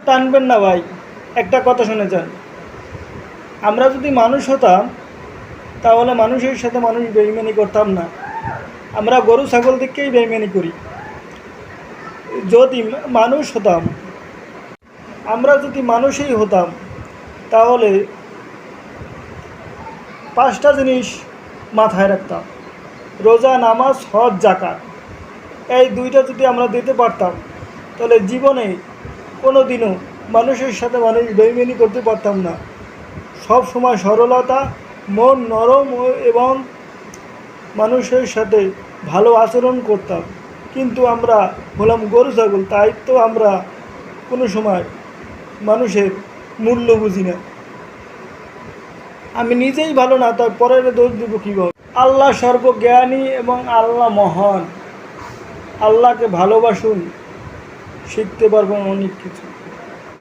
টানবেন না ভাই, একটা কথা শুনে যান। আমরা যদি মানুষ হতাম তাহলে মানুষের সাথে মানুষ বেইমানি করতাম না। আমরা গরু ছাগল দিকেই বেইমানি করি। যদি মানুষ হতাম, আমরা যদি মানুষই হতাম তাহলে 5টা জিনিস মাথায় রাখতাম: রোজা, নামাজ, হজ, জাকাত। এই 2টা যদি আমরা দিতে পারতাম তাহলে জীবনে কোনো দিনও মানুষের সাথে মানুষ বেইমানি করতে পারতাম না। সব সময় সরলতা, মন নরম এবং মানুষের সাথে ভালো আচরণ করতাম। কিন্তু আমরা হলাম গরু ছাগল, তাই তো আমরা কোনো সময় মানুষের মূল্য বুঝি না। আমি নিজেই ভালো না, তার পরের দোষ দিব কীভাবে? আল্লাহ সর্বজ্ঞানী এবং আল্লাহ মহান। আল্লাহকে ভালোবাসুন, শিখতে পারবেন অনেক কিছু।